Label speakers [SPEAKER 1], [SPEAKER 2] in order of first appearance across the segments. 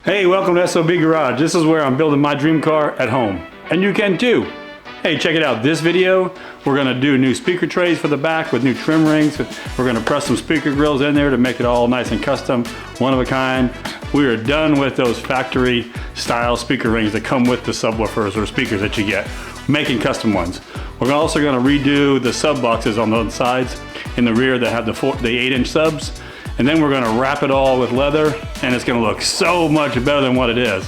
[SPEAKER 1] Hey, welcome to SOB Garage. This is where I'm building my dream car at home. And you can too. Hey, check it out. This video, we're gonna do new speaker trays for the back with new trim rings. We're gonna press some speaker grills in there to make it all nice and custom, one of a kind. We are done with those factory style speaker rings that come with the subwoofers or speakers that you get. Making custom ones. We're also gonna redo the sub boxes on the sides in the rear that have the 8-inch subs. And then we're gonna wrap it all with leather, and it's gonna look so much better than what it is.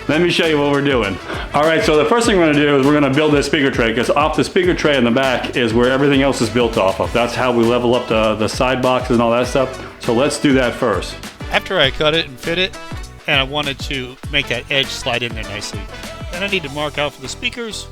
[SPEAKER 1] Let me show you what we're doing. All right, so the first thing we're gonna do is we're gonna build this speaker tray, because off the speaker tray in the back is where everything else is built off of. That's how we level up the side boxes and all that stuff. So let's do that first.
[SPEAKER 2] After I cut it and fit it, and I wanted to make that edge slide in there nicely, then I need to mark out for the speakers,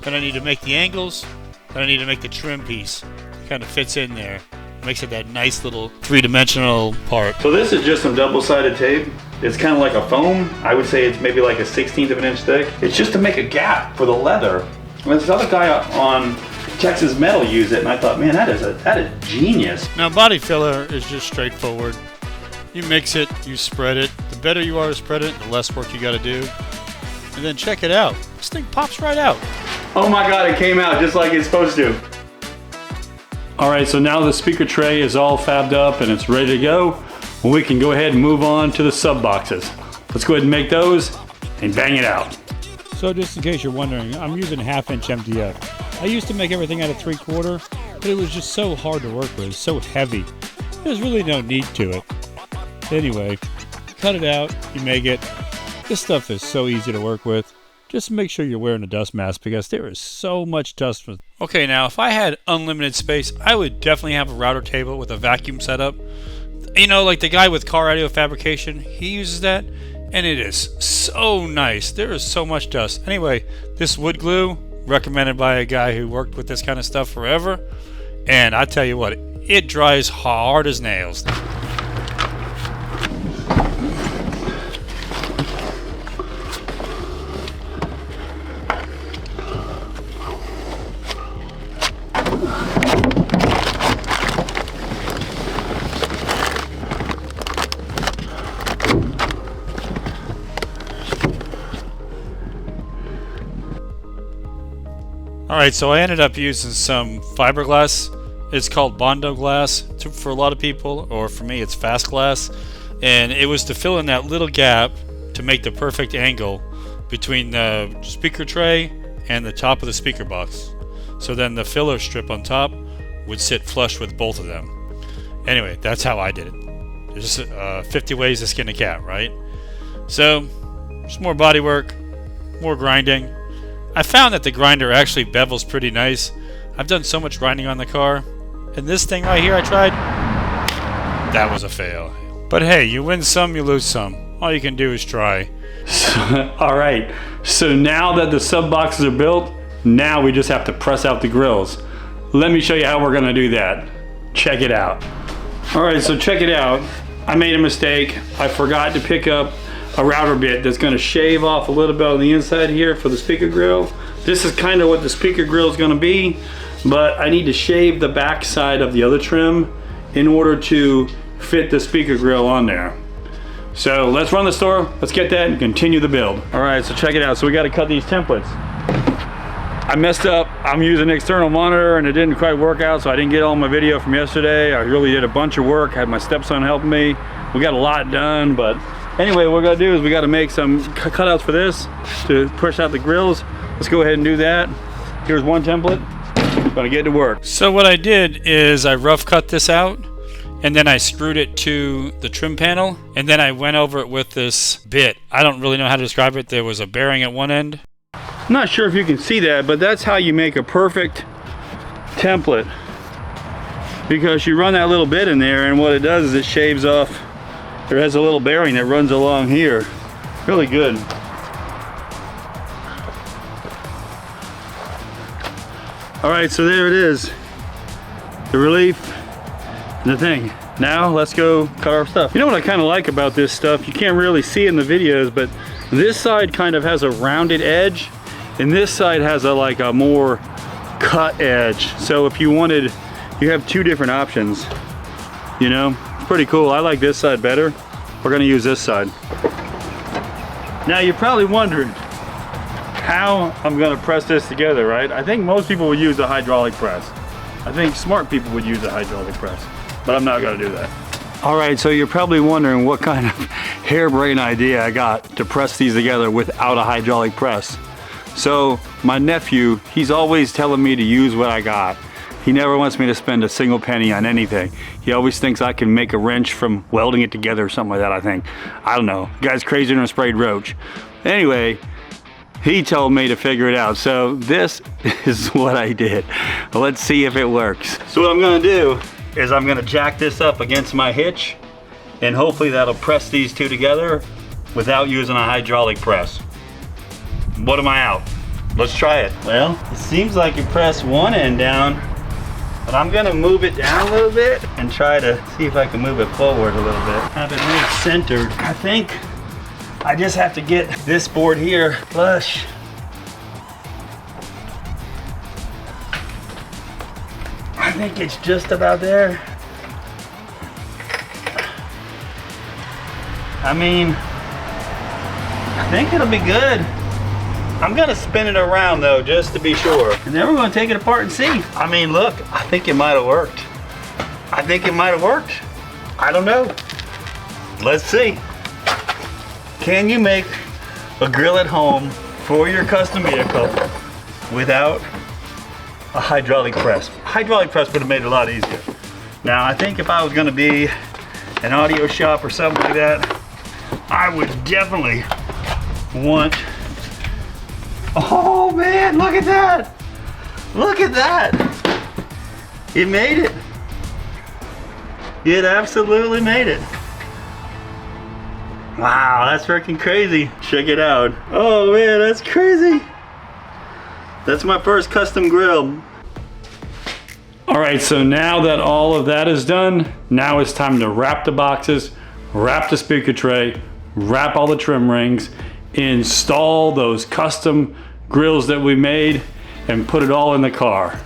[SPEAKER 2] then I need to make the angles, then I need to make the trim piece. It kind of fits in there. Makes it that nice little three-dimensional part.
[SPEAKER 1] So this is just some double-sided tape. It's kind of like a foam. I would say it's maybe like a 1/16 of an inch thick. It's just to make a gap for the leather. And this other guy on Texas Metal used it, and I thought, man, that is genius.
[SPEAKER 2] Now, body filler is just straightforward. You mix it, you spread it. The better you are to spread it, the less work you got to do. And then check it out. This thing pops right out.
[SPEAKER 1] Oh my God, it came out just like it's supposed to. All right, so now the speaker tray is all fabbed up and it's ready to go. Well, we can go ahead and move on to the sub boxes. Let's go ahead and make those and bang it out.
[SPEAKER 3] So just in case you're wondering, I'm using 1/2-inch MDF. I used to make everything out of 3/4, but it was just so hard to work with, so heavy. There's really no need to it. Anyway, cut it out, you make it. This stuff is so easy to work with. Just make sure you're wearing a dust mask because there is so much dust.
[SPEAKER 2] Okay, now if I had unlimited space, I would definitely have a router table with a vacuum setup. You know, like the guy with car audio fabrication, he uses that, and it is so nice. There is so much dust. Anyway, this wood glue, recommended by a guy who worked with this kind of stuff forever, and I tell you what, it dries hard as nails. Alright, so I ended up using some fiberglass. It's called Bondo glass for a lot of people, or for me it's fast glass. And it was to fill in that little gap to make the perfect angle between the speaker tray and the top of the speaker box. So then the filler strip on top would sit flush with both of them. Anyway, that's how I did it. There's 50 ways to skin a cat, right? So, just more body work, more grinding. I found that the grinder actually bevels pretty nice. I've done so much grinding on the car. And this thing right here I tried, that was a fail. But hey, you win some, you lose some. All you can do is try.
[SPEAKER 1] All right, so now that the sub boxes are built, now we just have to press out the grills. Let me show you how we're gonna do that. Check it out. All right, so check it out. I made a mistake. I forgot to pick up a router bit that's going to shave off a little bit on the inside here for the speaker grill. This is kind of what the speaker grill is going to be, but I need to shave the back side of the other trim in order to fit the speaker grill on there. So let's run the store, let's get that and continue the build. All right, so check it out. So we got to cut these templates. I messed up. I'm using an external monitor and it didn't quite work out, so I didn't get all my video from yesterday. I really did a bunch of work, had my stepson helping me. We got a lot done, but anyway, what we're gonna do is we gotta make some cutouts for this to push out the grills. Let's go ahead and do that. Here's one template. Gonna get to work.
[SPEAKER 2] So what I did is I rough cut this out, and then I screwed it to the trim panel, and then I went over it with this bit. I don't really know how to describe it. There was a bearing at one end.
[SPEAKER 1] I'm not sure if you can see that, but that's how you make a perfect template. Because you run that little bit in there, and what it does is it shaves off. There has a little bearing that runs along here. Really good. All right, so there it is. The relief and the thing. Now let's go cut our stuff. You know what I kind of like about this stuff? You can't really see in the videos, but this side kind of has a rounded edge, and this side has a more cut edge. So if you wanted, you have two different options, you know? Pretty cool. I like this side better. We're gonna use this side. Now you're probably wondering how I'm gonna press this together, right? I think most people would use a hydraulic press. I think smart people would use a hydraulic press, but I'm not gonna do that. All right, so you're probably wondering what kind of harebrained idea I got to press these together without a hydraulic press. So my nephew, he's always telling me to use what I got. He never wants me to spend a single penny on anything. He always thinks I can make a wrench from welding it together or something like that, I think. I don't know. The guy's crazier than a sprayed roach. Anyway, he told me to figure it out. So this is what I did. Let's see if it works. So what I'm gonna do is I'm gonna jack this up against my hitch, and hopefully that'll press these two together without using a hydraulic press. What am I out? Let's try it. Well, it seems like you press one end down, but I'm gonna move it down a little bit and try to see if I can move it forward a little bit. Have it more centered. I think I just have to get this board here flush. I think it's just about there. I mean, I think it'll be good. I'm gonna spin it around though, just to be sure. And then we're gonna take it apart and see. I mean, look, I think it might have worked. I think it might have worked. I don't know. Let's see. Can you make a grill at home for your custom vehicle without a hydraulic press? Hydraulic press would have made it a lot easier. Now, I think if I was gonna be an audio shop or something like that, I would definitely want. Oh man, look at that! Look at that! It made it. It absolutely made it. Wow, that's freaking crazy. Check it out. Oh man, that's crazy. That's my first custom grill. All right, so now that all of that is done, now it's time to wrap the boxes, wrap the speaker tray, wrap all the trim rings, install those custom grills that we made, and put it all in the car.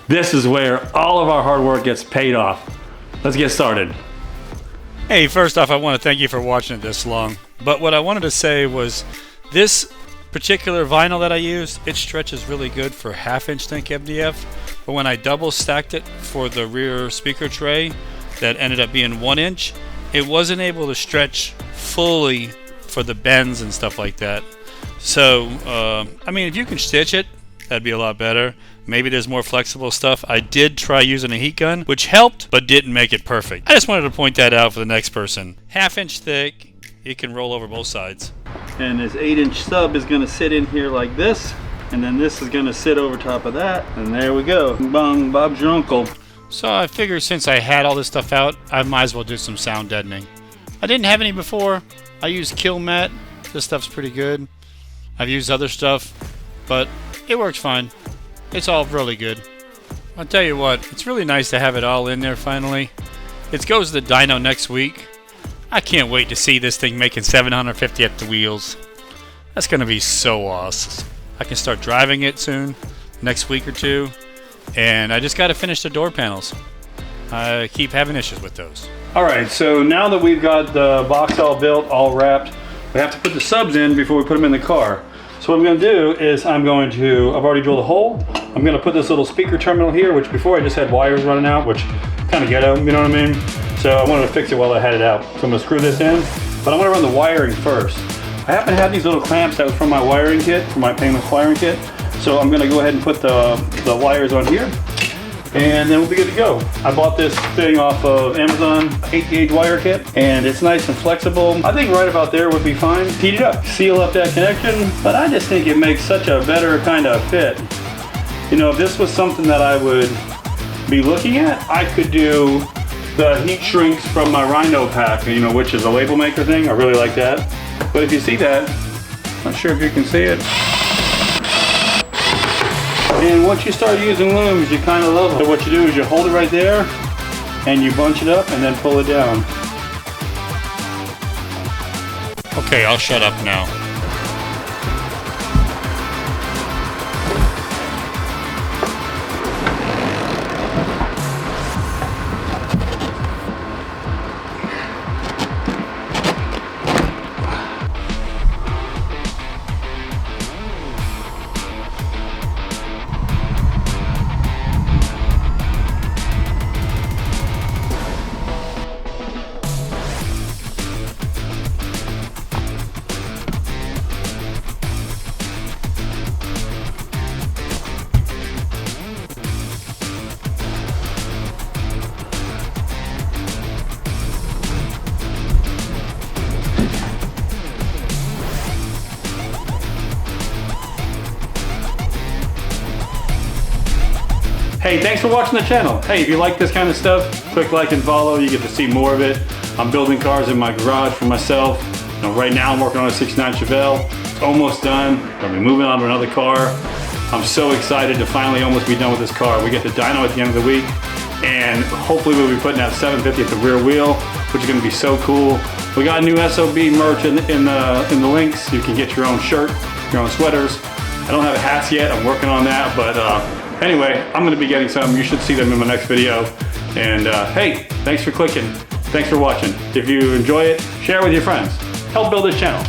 [SPEAKER 1] This is where all of our hard work gets paid off. Let's get started.
[SPEAKER 2] Hey, first off, I want to thank you for watching it this long. But what I wanted to say was this particular vinyl that I used, it stretches really good for 1/2-inch thick MDF. But when I double stacked it for the rear speaker tray that ended up being 1 inch, it wasn't able to stretch fully for the bends and stuff like that. So, I mean, if you can stitch it, that'd be a lot better. Maybe there's more flexible stuff. I did try using a heat gun, which helped, but didn't make it perfect. I just wanted to point that out for the next person. 1/2-inch thick, it can roll over both sides.
[SPEAKER 1] And this 8-inch sub is gonna sit in here like this, and then this is gonna sit over top of that, and there we go. Bong, Bob's your uncle.
[SPEAKER 2] So I figured since I had all this stuff out, I might as well do some sound deadening. I didn't have any before. I used Kill Mat. This stuff's pretty good. I've used other stuff, but it works fine. It's all really good. I'll tell you what, it's really nice to have it all in there finally. It goes to the dyno next week. I can't wait to see this thing making 750 at the wheels. That's gonna be so awesome. I can start driving it soon, next week or two, and I just gotta finish the door panels. I keep having issues with those.
[SPEAKER 1] All right, so now that we've got the box all built, all wrapped, we have to put the subs in before we put them in the car. So what I'm gonna do is I've already drilled a hole. I'm gonna put this little speaker terminal here, which before I just had wires running out, which kind of ghetto, you know what I mean? So I wanted to fix it while I had it out. So I'm gonna screw this in, but I'm gonna run the wiring first. I happen to have these little clamps that was from my wiring kit, from my painless wiring kit. So I'm gonna go ahead and put the wires on here, and then we'll be good to go. I bought this thing off of Amazon, 8-gauge wire kit, and it's nice and flexible. I think right about there would be fine. Heat it up, seal up that connection, but I just think it makes such a better kind of fit. You know, if this was something that I would be looking at, I could do the heat shrinks from my Rhino pack, you know, which is a label maker thing. I really like that. But if you see that, not sure if you can see it. And once you start using looms, you kind of love them. So what you do is you hold it right there, and you bunch it up, and then pull it down.
[SPEAKER 2] Okay, I'll shut up now.
[SPEAKER 1] Hey, thanks for watching the channel. Hey, if you like this kind of stuff, click like and follow. You get to see more of it. I'm building cars in my garage for myself. You know, right now I'm working on a 69 Chevelle. It's almost done. I'll be moving on to another car. I'm so excited to finally almost be done with this car. We get the dyno at the end of the week, and hopefully we'll be putting out 750 at the rear wheel, which is gonna be so cool. We got new SOB merch in the links. You can get your own shirt, your own sweaters. I don't have hats yet, I'm working on that, but anyway, I'm gonna be getting some. You should see them in my next video. And hey, thanks for clicking. Thanks for watching. If you enjoy it, share it with your friends. Help build this channel.